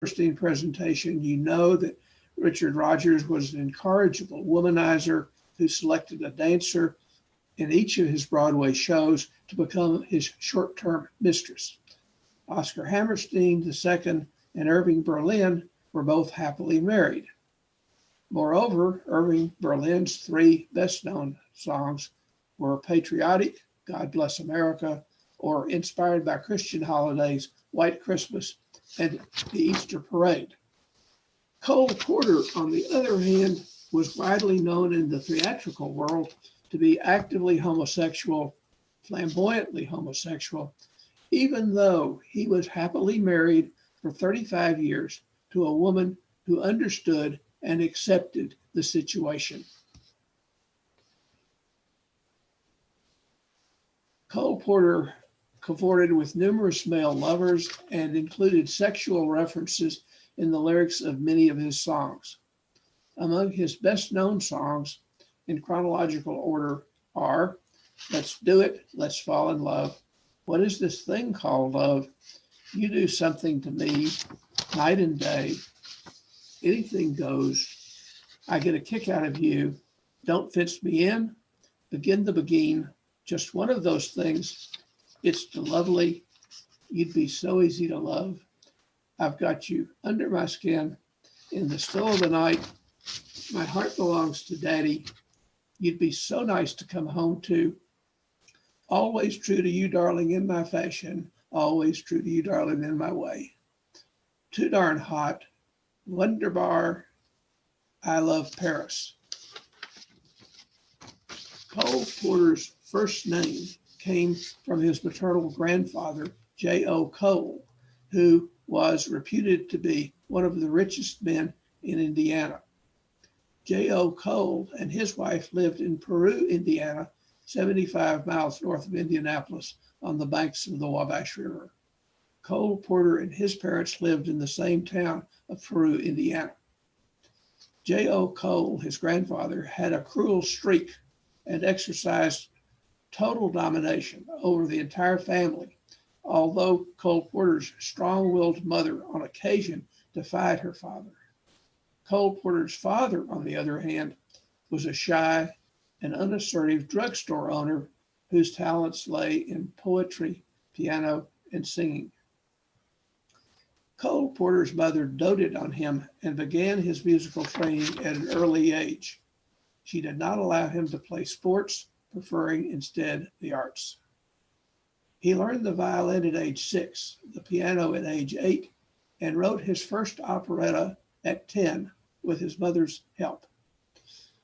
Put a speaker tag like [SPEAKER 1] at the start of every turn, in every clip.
[SPEAKER 1] Hammerstein presentation, you know that Richard Rodgers was an incorrigible womanizer who selected a dancer in each of his Broadway shows to become his short-term mistress. Oscar Hammerstein II and Irving Berlin were both happily married. Moreover, Irving Berlin's three best-known songs were patriotic, God Bless America, or inspired by Christian holidays, White Christmas, and the Easter Parade. Cole Porter, on the other hand, was widely known in the theatrical world to be actively homosexual, flamboyantly homosexual, even though he was happily married for 35 years to a woman who understood and accepted the situation. Cole Porter cavorted with numerous male lovers and included sexual references in the lyrics of many of his songs. Among his best known songs, in chronological order, are Let's Do It, Let's Fall in Love, What Is This Thing Called Love, You Do Something to Me, Night and Day, Anything Goes, I Get a Kick Out of You, Don't Fence Me In, Begin the Begin, Just One of Those Things, It's the Lovely, You'd Be So Easy to Love, I've Got You Under My Skin, In the Still of the Night, My Heart Belongs to Daddy, You'd Be So Nice to Come Home To, Always True to You, Darling, in My Fashion, Always True to You, Darling, in My Way, Too Darn Hot, Wunderbar, I Love Paris. Cole Porter's first name came from his maternal grandfather, J.O. Cole, who was reputed to be one of the richest men in Indiana. J.O. Cole and his wife lived in Peru, Indiana, 75 miles north of Indianapolis on the banks of the Wabash River. Cole Porter and his parents lived in the same town of Peru, Indiana. J.O. Cole, his grandfather, had a cruel streak and exercised total domination over the entire family, although Cole Porter's strong-willed mother on occasion defied her father. Cole Porter's father, on the other hand, was a shy and unassertive drugstore owner whose talents lay in poetry, piano, and singing. Cole Porter's mother doted on him and began his musical training at an early age. She did not allow him to play sports, preferring instead the arts. He learned the violin at age 6, the piano at age 8, and wrote his first operetta at 10 with his mother's help.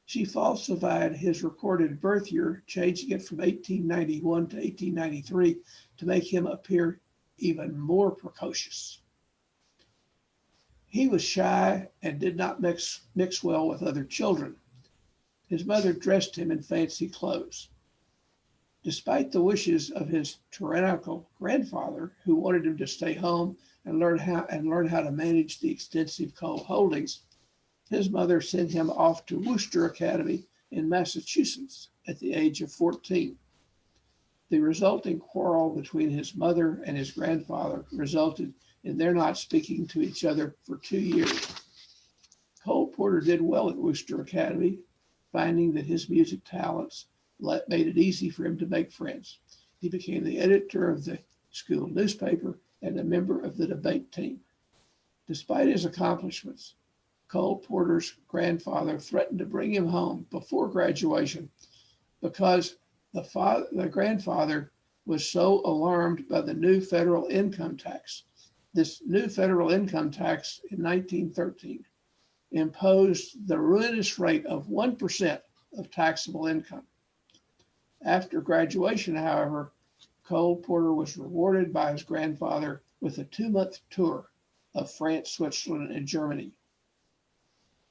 [SPEAKER 1] She falsified his recorded birth year, changing it from 1891 to 1893 to make him appear even more precocious. He was shy and did not mix well with other children. His mother dressed him in fancy clothes. Despite the wishes of his tyrannical grandfather, who wanted him to stay home and learn how to manage the extensive Cole holdings, his mother sent him off to Wooster Academy in Massachusetts at the age of 14. The resulting quarrel between his mother and his grandfather resulted in their not speaking to each other for 2 years. Cole Porter did well at Wooster Academy, finding that his music talents made it easy for him to make friends. He became the editor of the school newspaper and a member of the debate team. Despite his accomplishments, Cole Porter's grandfather threatened to bring him home before graduation because the grandfather was so alarmed by the new federal income tax. This new federal income tax in 1913 imposed the ruinous rate of 1% of taxable income. After graduation, however, Cole Porter was rewarded by his grandfather with a 2-month tour of France, Switzerland, and Germany.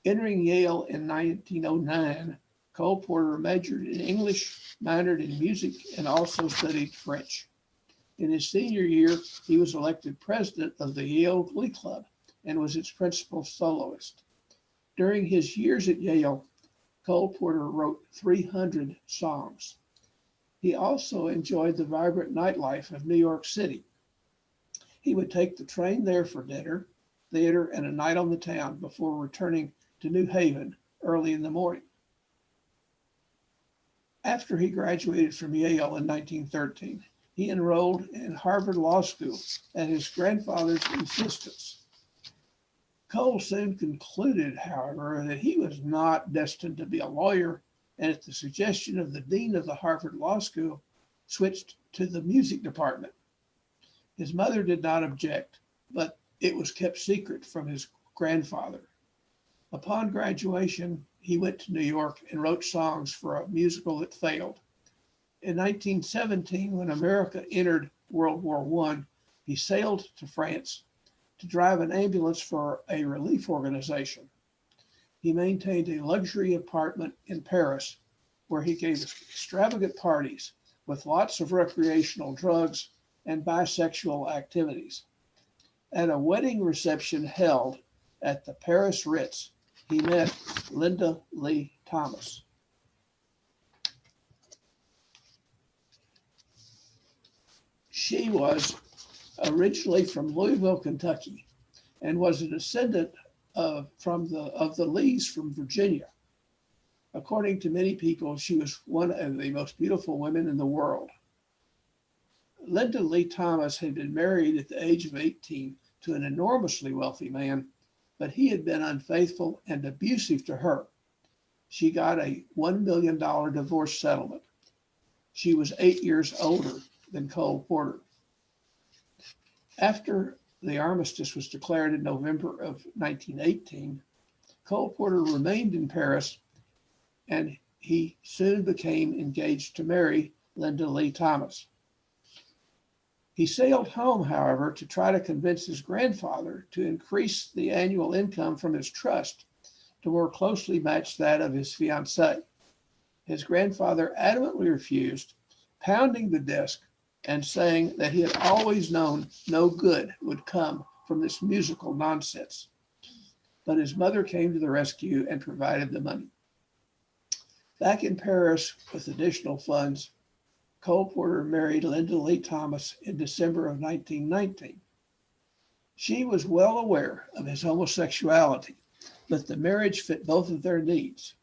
[SPEAKER 1] Entering Yale in 1909, Cole Porter majored in English, minored in music, and also studied French. In his senior year, he was elected president of the Yale Glee Club and was its principal soloist. During his years at Yale, Cole Porter wrote 300 songs. He also enjoyed the vibrant nightlife of New York City. He would take the train there for dinner, theater, and a night on the town before returning to New Haven early in the morning. After he graduated from Yale in 1913, he enrolled in Harvard Law School at his grandfather's insistence. Cole soon concluded, however, that he was not destined to be a lawyer, and at the suggestion of the dean of the Harvard Law School, switched to the music department. His mother did not object, but it was kept secret from his grandfather. Upon graduation, he went to New York and wrote songs for a musical that failed. In 1917, when America entered World War I, he sailed to France to drive an ambulance for a relief organization. He maintained a luxury apartment in Paris where he gave extravagant parties with lots of recreational drugs and bisexual activities. At a wedding reception held at the Paris Ritz, he met Linda Lee Thomas. She was originally from Louisville, Kentucky, and was a descendant of the Lees from Virginia. According to many people, she was one of the most beautiful women in the world. Linda Lee Thomas had been married at the age of 18 to an enormously wealthy man, but he had been unfaithful and abusive to her. She got a $1 million divorce settlement. She was 8 years older than Cole Porter. After the armistice was declared in November of 1918, Cole Porter remained in Paris, and he soon became engaged to marry Linda Lee Thomas. He sailed home, however, to try to convince his grandfather to increase the annual income from his trust to more closely match that of his fiancée. His grandfather adamantly refused, pounding the desk and saying that he had always known no good would come from this musical nonsense. But his mother came to the rescue and provided the money. Back in Paris with additional funds, Cole Porter married Linda Lee Thomas in December of 1919. She was well aware of his homosexuality, but the marriage fit both of their needs.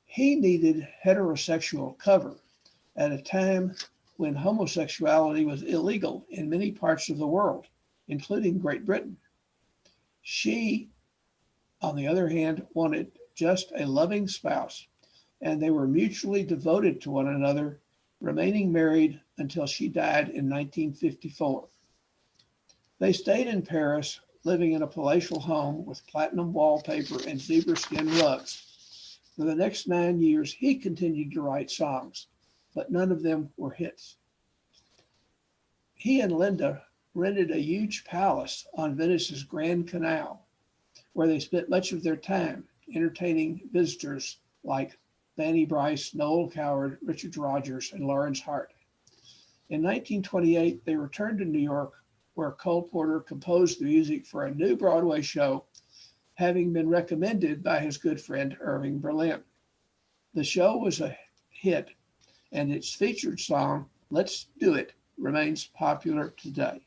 [SPEAKER 1] He needed heterosexual cover at a time when homosexuality was illegal in many parts of the world, including Great Britain. She, on the other hand, wanted just a loving spouse, and they were mutually devoted to one another, remaining married until she died in 1954. They stayed in Paris, living in a palatial home with platinum wallpaper and zebra skin rugs. For the next 9 years, he continued to write songs, but none of them were hits. He and Linda rented a huge palace on Venice's Grand Canal, where they spent much of their time entertaining visitors like Fanny Brice, Noel Coward, Richard Rodgers, and Lawrence Hart. In 1928, they returned to New York, where Cole Porter composed the music for a new Broadway show, having been recommended by his good friend Irving Berlin. The show was a hit, and its featured song, Let's Do It, remains popular today.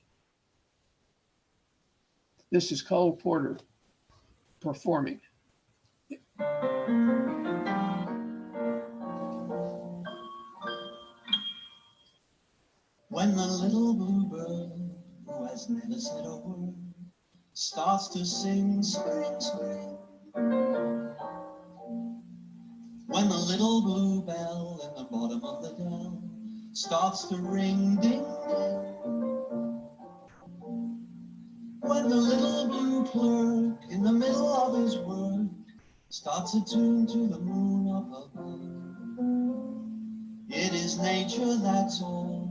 [SPEAKER 1] This is Cole Porter performing.
[SPEAKER 2] When the little bluebird, who has never said a word, starts to sing spring, spring. When the little bluebell in the bottom of the dell starts to ring, ding, ding. When the little blue clerk in the middle of his work starts a tune to the moon up above, it is nature, that's all,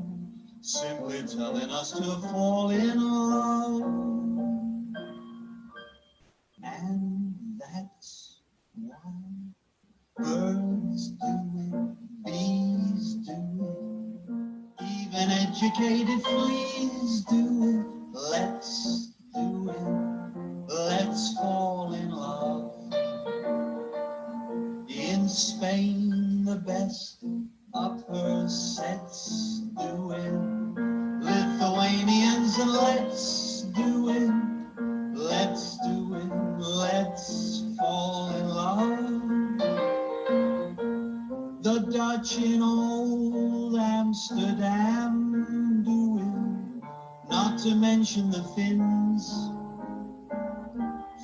[SPEAKER 2] simply telling us to fall in love. And that's why birds do it, bees do it, even educated fleas do it. Let's do it, let's fall in love. In Spain, the best upper sets do it. Lithuanians, and let's do it, let's do it. Let's fall in love. The Dutch in old Amsterdam do it, not to mention the Finns.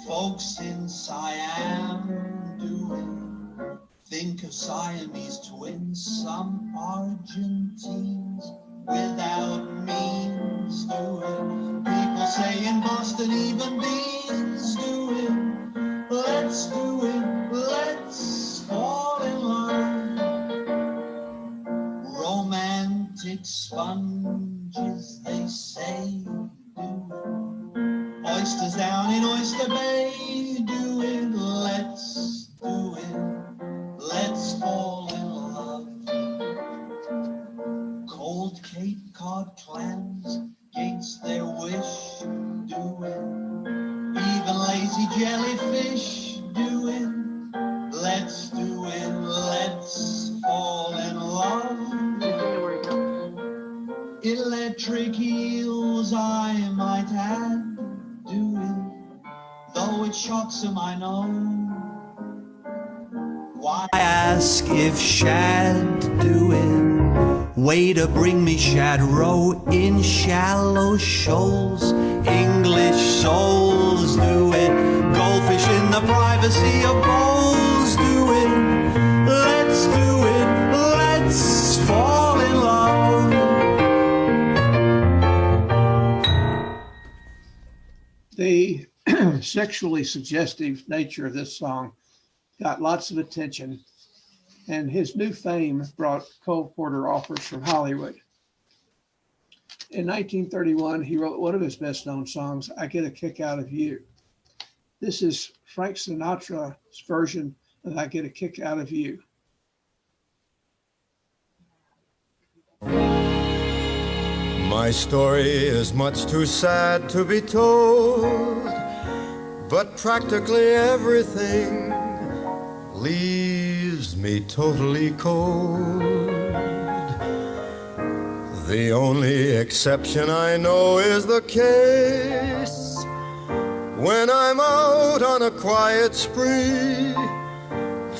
[SPEAKER 2] Folks in Siam do it. Think of Siamese twins, some Argentines without means do it. People say in Boston even beans do it. Let's do it, let's fall in love. Romantic sponges, they say, do it. Oysters down in Oyster Bay do it. Let's do it, let's fall in love. Cold Cape Cod clams against their wish do it. Even lazy jellyfish do it. Let's do it, let's fall in love. Electric eels, I might add, do it, though it shocks them, I know. Why
[SPEAKER 3] I ask if shad do it. Way to bring me shad roe in shallow shoals. English souls do it. Goldfish in the privacy of bowls do it. Let's do it. Let's fall in love.
[SPEAKER 1] The sexually suggestive nature of this song got lots of attention, and his new fame brought Cole Porter offers from Hollywood. In 1931, he wrote one of his best-known songs, I Get a Kick Out of You. This is Frank Sinatra's version of I Get a Kick Out of You.
[SPEAKER 4] My story is much too sad to be told, but practically everything leaves me totally cold. The only exception I know is the case when I'm out on a quiet spree,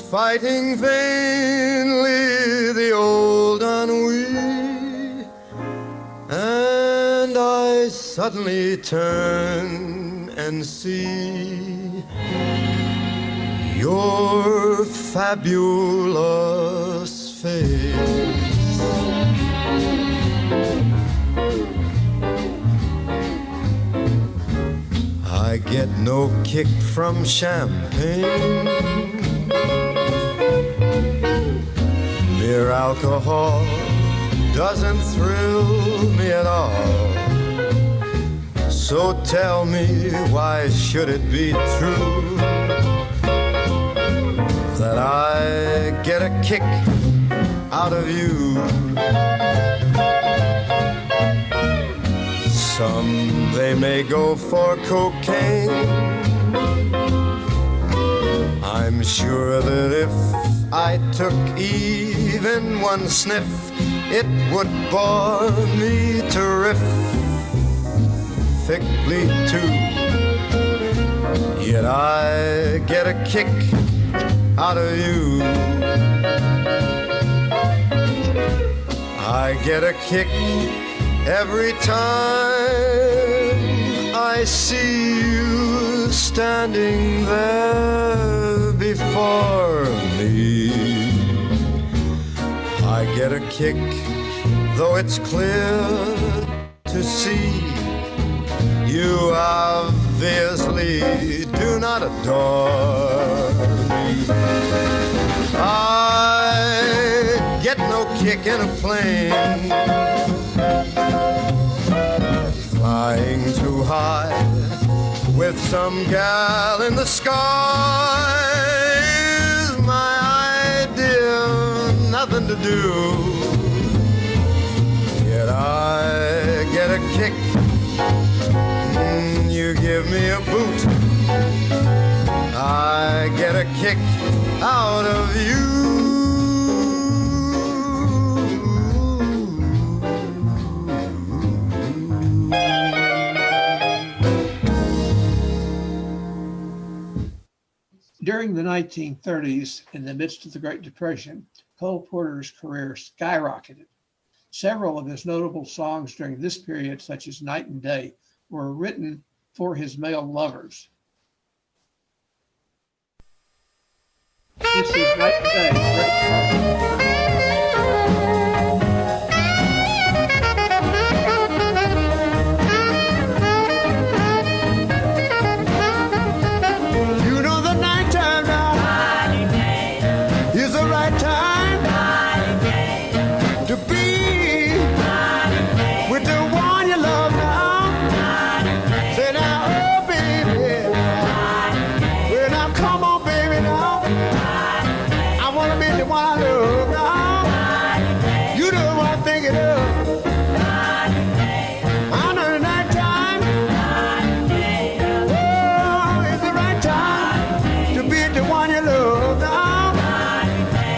[SPEAKER 4] fighting vainly the old ennui. And I suddenly turn and see your fabulous face. I get no kick from champagne. Mere alcohol doesn't thrill me at all. So tell me, why should it be true that I get a kick out of you? Some, they may go for cocaine. I'm sure that if I took even one sniff, it would bore me terrifically too. Yet I get a kick out of you. I get a kick every time I see you standing there before me. I get a kick, though it's clear to see you obviously do not adore me. I get no kick in a plane, flying too high with some gal in the sky is my idea, nothing to do. Yet I get a kick, you give me a boot, I get a kick out of you.
[SPEAKER 1] During the 1930s, in the midst of the Great Depression, Cole Porter's career skyrocketed. Several of his notable songs during this period, such as Night and Day, were written for his male lovers. This is Night and Day, Ray Charles.
[SPEAKER 4] You know the nighttime now is the right time to be with the one you love now. Say now, oh baby, well now come on baby now. I wanna be the one I love now. You know what I'm thinking of. I know the nighttime. Oh, it's the right time to be the one you love now.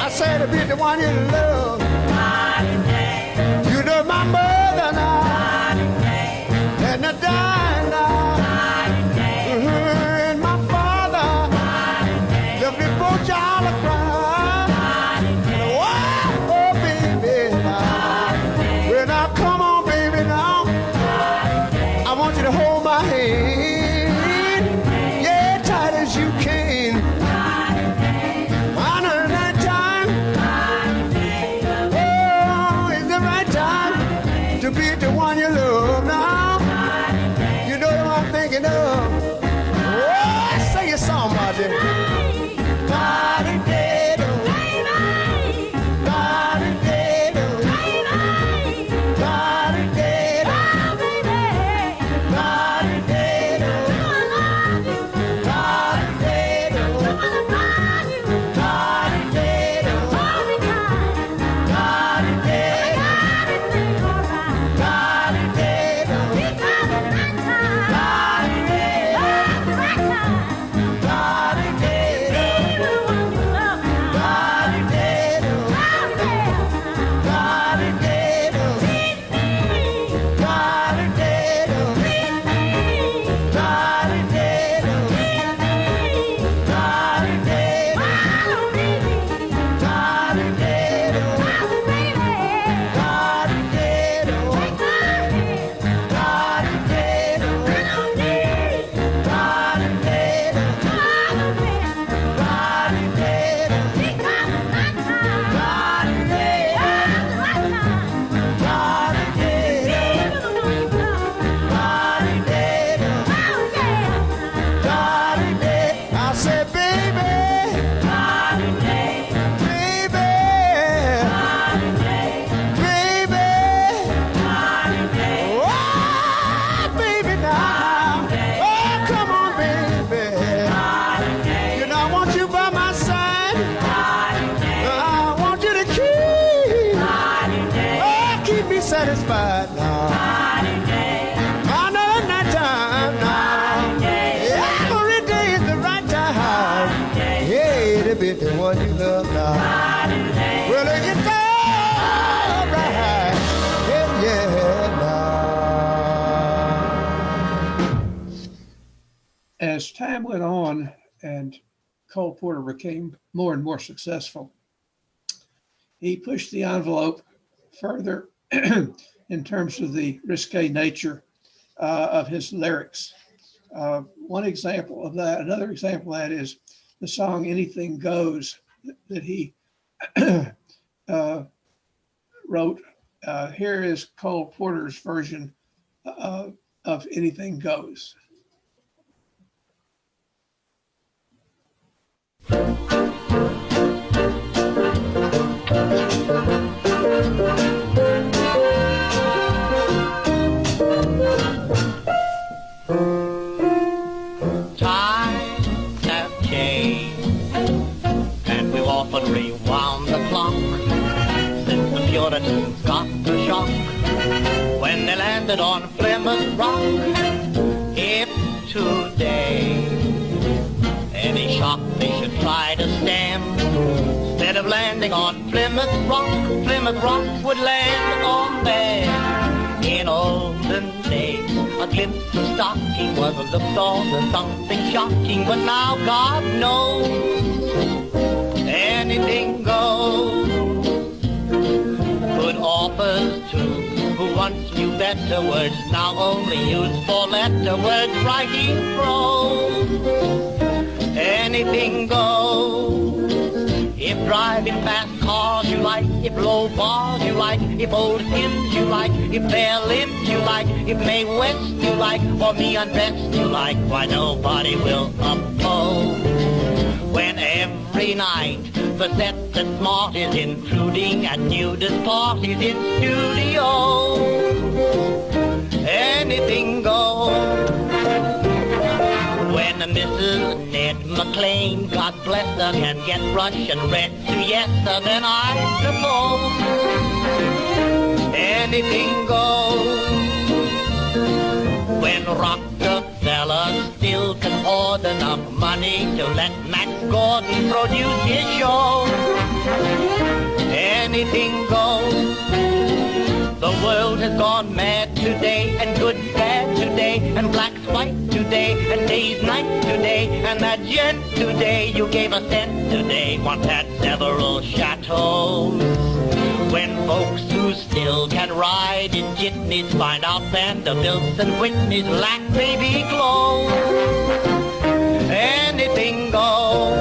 [SPEAKER 4] I say to be the one you love. You know my mother now, and I die now. And my father left me poor child to cry. Oh, baby, now. Well, now come on, baby, now. I want you to hold my hand, yeah, tight as you can. I know the nighttime. Oh, it's the right time to be the one you love now. You know what I'm thinking of. Oh, sing a song, Marty. Da-da-da-da. Da-da-da-da. Da-da-da-da. I said, baby, oh, baby now, oh, come on, baby, you know I want you by my side, I want you to keep me satisfied now. I know that time now, every day is the right time, yeah, to be the one you love now. Well, it's all right, yeah, now.
[SPEAKER 1] As time went on and Cole Porter became more and more successful, he pushed the envelope further in terms of the risque nature of his lyrics. One example of that, another example of that is the song Anything Goes that he wrote. Here is Cole Porter's version of Anything Goes.
[SPEAKER 5] Times have changed, and we've often rewound the clock since the Puritans got the shock when they landed on Plymouth Rock. If today any shock they should try to stem, instead of landing on Plymouth Rock would land on them. In olden days, A glimpse of stocking was looked on as something shocking, but now God knows anything goes. Good authors too, who once knew better words, now only use four-letter words, writing prose. Anything goes. If driving fast cars you like, if low bars you like, if old hymns you like, if bare limbs you like, if Mae West you like, or me undressed you like, why nobody will oppose. When every night the set that's smart is intruding at nudist parties in studio, anything goes. When Mrs. Ned McLean, God bless her, can get Russian red to yes, then I suppose anything goes. When Rockefeller still can hoard enough money to let Max Gordon produce his show, anything goes. The world has gone mad today, and good's bad today, and black's white today, and day's night today, and that gent today you gave a cent today once had several chateaus. When folks who still can ride in jitneys find out Vanderbilts and Whitneys lack baby clothes, anything goes.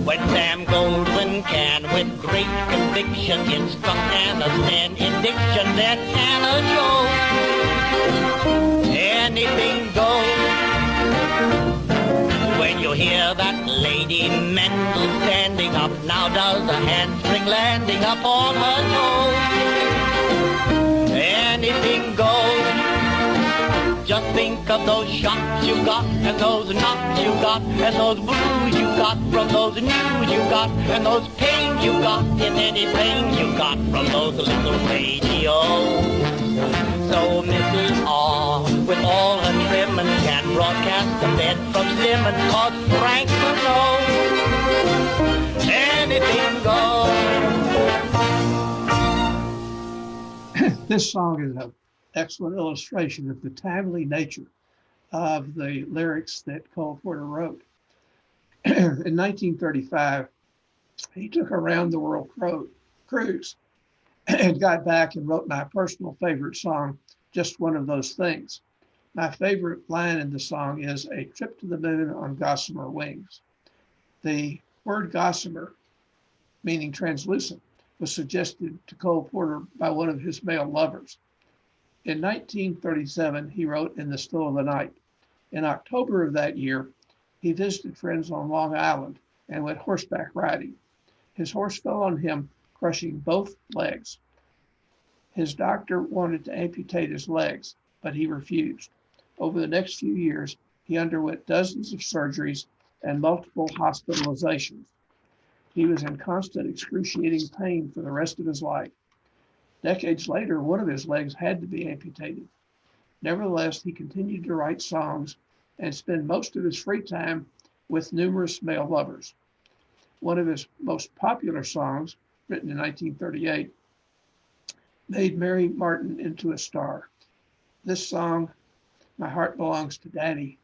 [SPEAKER 5] When Sam Goldwyn can, with great conviction, instruct Anna Sten in diction, then Anna shows anything goes. When you hear that Lady Mendel standing up, now does a handspring landing up on her toes, anything goes. Just think of those shots you got, and those knocks you got, and those blues you got from those news you got, and those pains you got in any pain you got from those little radios. So Mrs. R, with all her trimmings, can broadcast the bed from Simmons, 'cause Frank will know anything goes.
[SPEAKER 1] This song is an excellent illustration of the timely nature of the lyrics that Cole Porter wrote. In 1935, he took a round-the-world cruise and got back and wrote my personal favorite song, Just One of Those Things. My favorite line in the song is "A trip to the moon on gossamer wings." The word gossamer, meaning translucent, was suggested to Cole Porter by one of his male lovers. In 1937, he wrote In the Still of the Night. In October of that year, he visited friends on Long Island and went horseback riding. His horse fell on him, crushing both legs. His doctor wanted to amputate his legs, but he refused. Over the next few years, he underwent dozens of surgeries and multiple hospitalizations. He was in constant excruciating pain for the rest of his life. Decades later, one of his legs had to be amputated. Nevertheless, he continued to write songs and spend most of his free time with numerous male lovers. One of his most popular songs, written in 1938, made Mary Martin into a star. This song, My Heart Belongs to Daddy,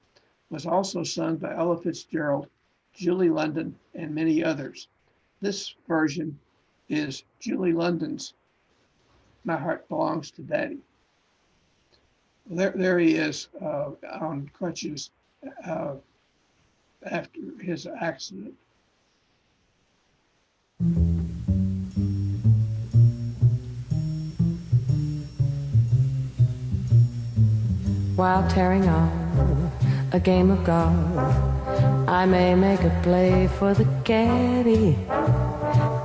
[SPEAKER 1] was also sung by Ella Fitzgerald, Julie London, and many others. This version is Julie London's My Heart Belongs to Daddy. There he is on crutches after his accident.
[SPEAKER 6] While tearing on a game of golf, I may make a play for the caddy,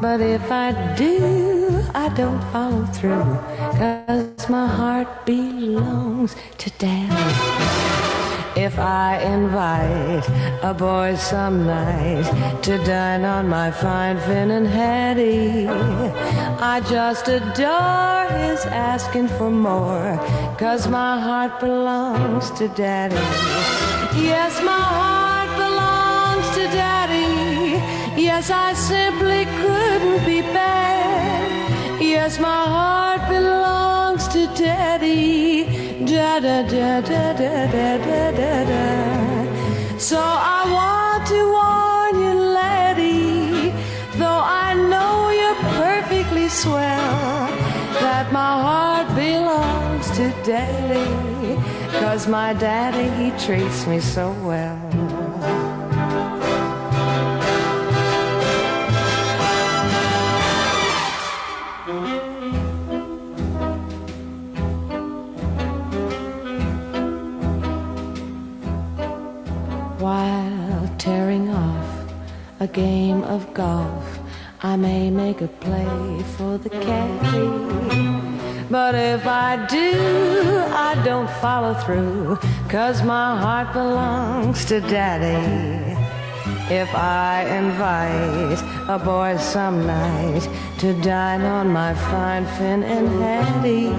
[SPEAKER 6] but if I do, I don't follow through, 'cause my heart belongs to Daddy. If I invite a boy some night to dine on my fine Finn and Hattie, I just adore his asking for more, 'cause my heart belongs to Daddy. Yes, my heart belongs to Daddy. Yes, I simply couldn't be bad. Yes, my heart belongs to Daddy. Da da da da da da da da da. So I want to warn you, laddie, though I know you're perfectly swell, that my heart belongs to daddy, 'cause my daddy, he treats me so well. While tearing off a game of golf, I may make a play for the caddy, but if I do, I don't follow through, 'cause my heart belongs to daddy. If I invite a boy some night to dine on my fine Finn and Hattie,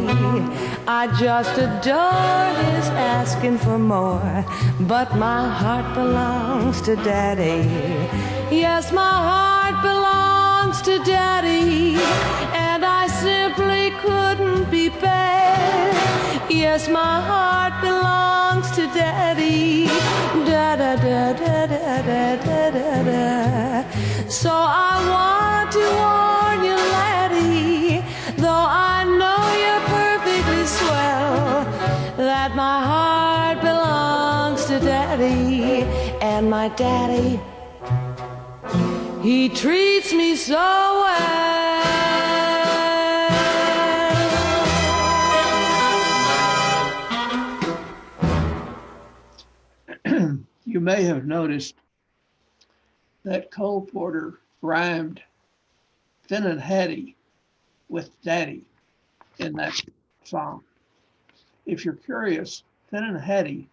[SPEAKER 6] I just adore his asking for more, but my heart belongs to daddy. Yes, my heart belongs to daddy, and I simply couldn't be bad. Yes, my heart belongs to daddy. Da da da da da da da da da. So I want to warn you, laddie, though I know you're perfectly swell, that my heart belongs to daddy, and my daddy, he treats me so well.
[SPEAKER 1] You may have noticed that Cole Porter rhymed Finn and Hattie with daddy in that song. If you're curious, Finn and Hattie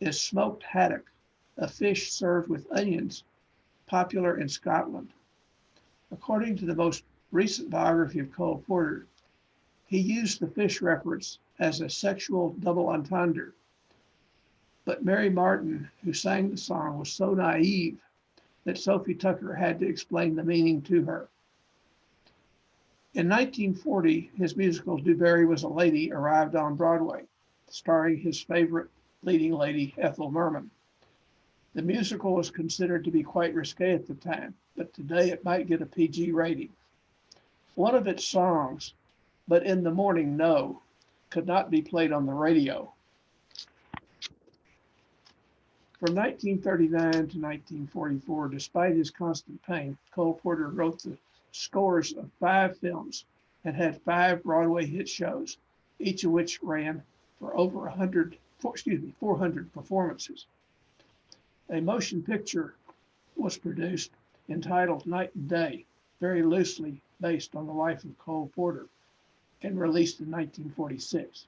[SPEAKER 1] is smoked haddock, a fish served with onions, popular in Scotland. According to the most recent biography of Cole Porter, he used the fish reference as a sexual double entendre. But Mary Martin, who sang the song, was so naive that Sophie Tucker had to explain the meaning to her. In 1940, his musical DuBarry Was a Lady arrived on Broadway, starring his favorite leading lady, Ethel Merman. The musical was considered to be quite risque at the time, but today it might get a PG rating. One of its songs, But in the Morning No, could not be played on the radio. From 1939 to 1944, despite his constant pain, Cole Porter wrote the scores of 5 films and had 5 Broadway hit shows, each of which ran for over 400 performances. A motion picture was produced entitled Night and Day, very loosely based on the life of Cole Porter, and released in 1946.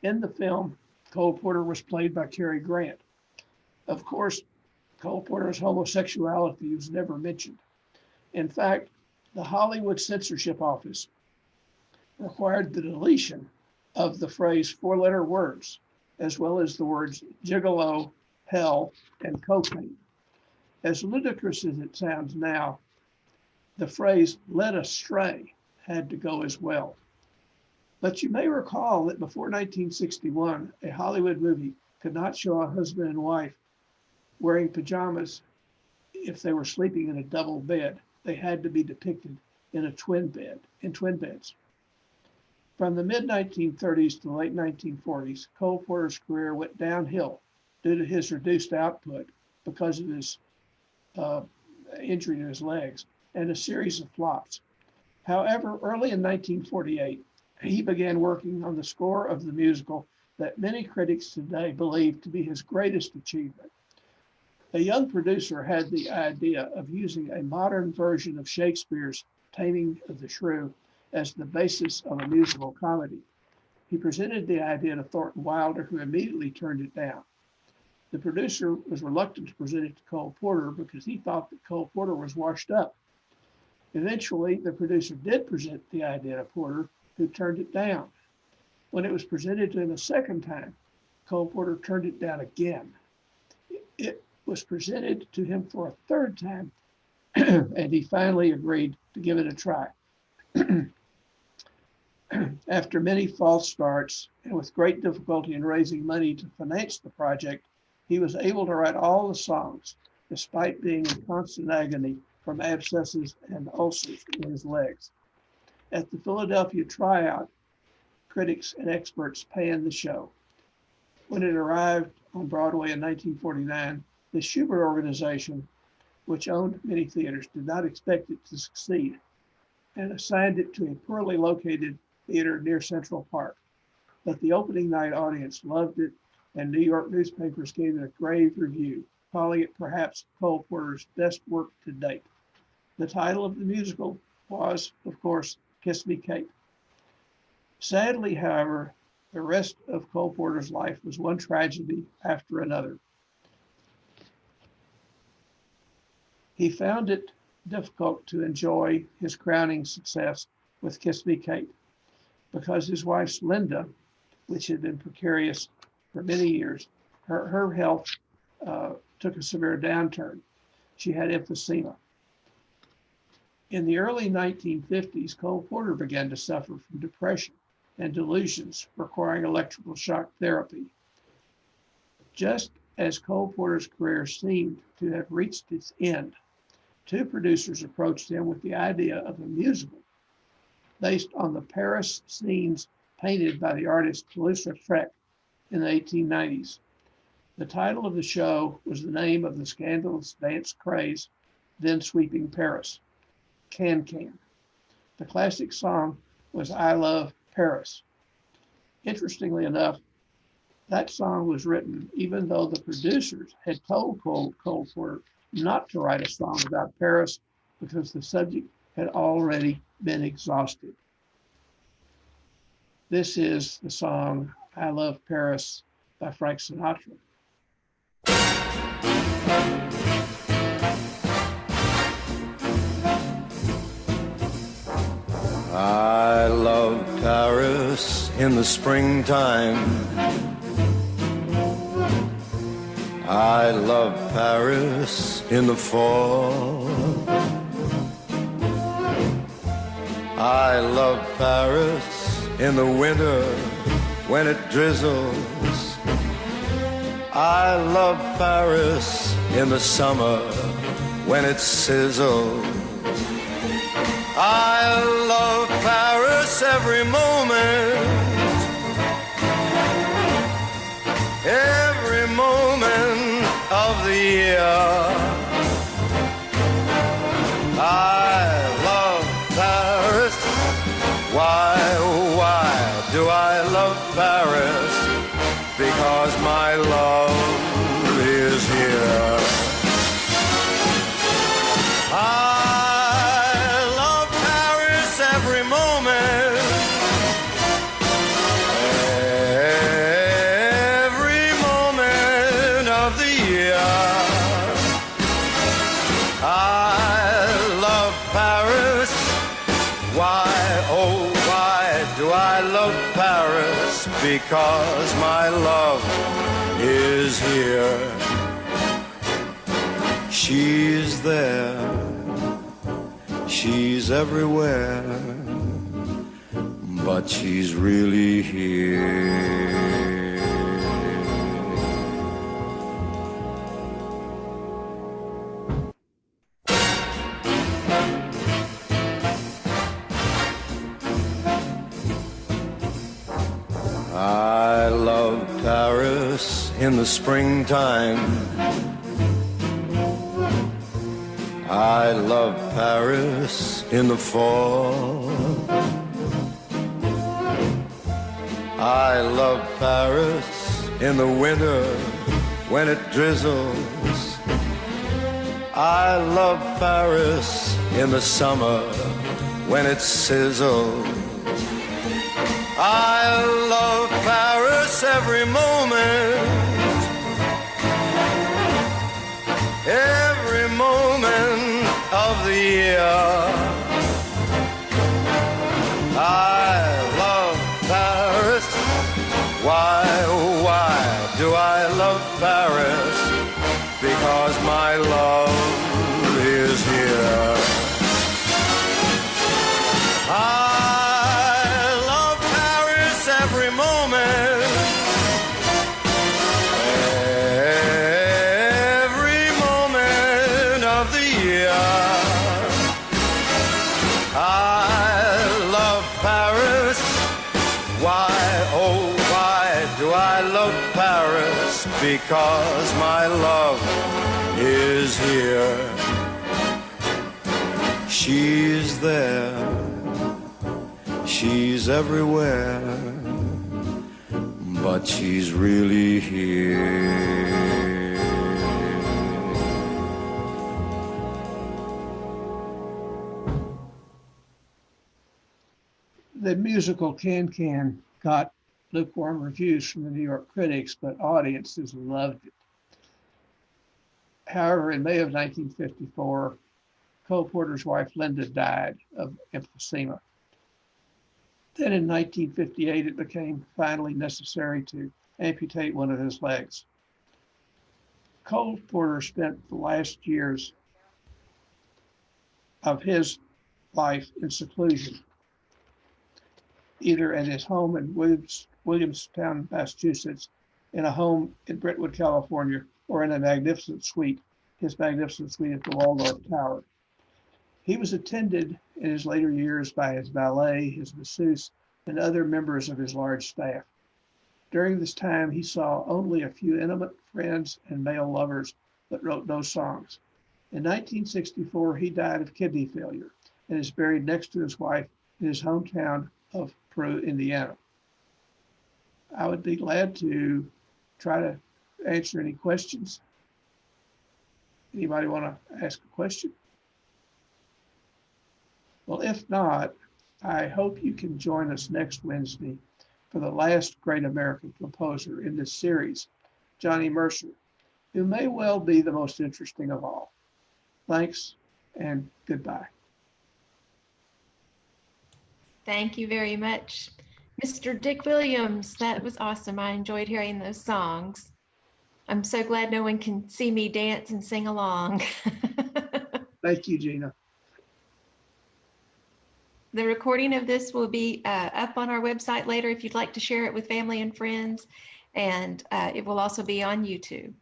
[SPEAKER 1] In the film, Cole Porter was played by Cary Grant. Of course, Cole Porter's homosexuality was never mentioned. In fact, the Hollywood Censorship Office required the deletion of the phrase 4-letter words, as well as the words gigolo, hell, and cocaine. As ludicrous as it sounds now, the phrase led astray had to go as well. But you may recall that before 1961, a Hollywood movie could not show a husband and wife wearing pajamas if they were sleeping in a double bed. They had to be depicted in twin beds. From the mid-1930s to the late 1940s, Cole Porter's career went downhill due to his reduced output because of his injury to his legs and a series of flops. However, early in 1948, he began working on the score of the musical that many critics today believe to be his greatest achievement. A young producer had the idea of using a modern version of Shakespeare's Taming of the Shrew as the basis of a musical comedy. He presented the idea to Thornton Wilder, who immediately turned it down. The producer was reluctant to present it to Cole Porter because he thought that Cole Porter was washed up. Eventually, the producer did present the idea to Porter, who turned it down. When it was presented to him a second time, Cole Porter turned it down again. It was presented to him for a third time, and he finally agreed to give it a try. After many false starts and with great difficulty in raising money to finance the project, he was able to write all the songs, despite being in constant agony from abscesses and ulcers in his legs. At the Philadelphia tryout, critics and experts panned the show. When it arrived on Broadway in 1949, the Shubert Organization, which owned many theaters, did not expect it to succeed and assigned it to a poorly located theater near Central Park. But the opening night audience loved it, and New York newspapers gave it a grave review, calling it perhaps Cole Porter's best work to date. The title of the musical was, of course, Kiss Me, Kate. Sadly, however, the rest of Cole Porter's life was one tragedy after another. He found it difficult to enjoy his crowning success with Kiss Me, Kate, because his wife's Linda, which had been precarious for many years, her health took a severe downturn. She had emphysema. In the early 1950s, Cole Porter began to suffer from depression and delusions requiring electrical shock therapy. Just as Cole Porter's career seemed to have reached its end, two producers approached him with the idea of a musical based on the Paris scenes painted by the artist Toulouse-Lautrec in the 1890s. The title of the show was the name of the scandalous dance craze then sweeping Paris, Can Can. The classic song was I Love Paris. Interestingly enough, that song was written even though the producers had told Cole Porter not to write a song about Paris because the subject had already been exhausted. This is the song I Love Paris by Frank Sinatra.
[SPEAKER 4] I love Paris in the springtime. I love Paris in the fall. I love Paris in the winter when it drizzles. I love Paris in the summer when it sizzles. I love Paris every moment of the year. I love Paris. Why do I love Paris? Because my love is here. I love Paris every moment. Every moment of the year. I love Paris. Why, oh, why do I love Paris? Because my love is here. She's there. She's everywhere. But she's really here. I love Paris in the springtime. I love Paris in the fall. I love Paris in the winter when it drizzles. I love Paris in the summer when it sizzles. I love Paris every moment, every moment of the year. I love Paris. Why do I love Paris? Because my love is here. I love here. I love Paris. Why, oh, why do I love Paris? Because my love is here. She's there. She's everywhere. But she's really here.
[SPEAKER 1] The musical Can got lukewarm reviews from the New York critics, but audiences loved it. However, in May of 1954, Cole Porter's wife Linda died of emphysema. Then in 1958, it became finally necessary to amputate one of his legs. Cole Porter spent the last years of his life in seclusion, either at his home in Williamstown, Massachusetts, in a home in Brentwood, California, or in a magnificent suite, his magnificent suite at the Waldorf Tower. He was attended in his later years by his valet, his masseuse, and other members of his large staff. During this time, he saw only a few intimate friends and male lovers, but wrote no songs. In 1964, he died of kidney failure and is buried next to his wife in his hometown of Peru, Indiana. I would be glad to try to answer any questions. Anybody want to ask a question? Well, if not, I hope you can join us next Wednesday for the last great American composer in this series, Johnny Mercer, who may well be the most interesting of all. Thanks and goodbye.
[SPEAKER 7] Thank you very much. Mr. Dick Williams, that was awesome. I enjoyed hearing those songs. I'm so glad no one can see me dance and sing along.
[SPEAKER 1] Thank you, Gina.
[SPEAKER 7] The recording of this will be up on our website later if you'd like to share it with family and friends, and it will also be on YouTube.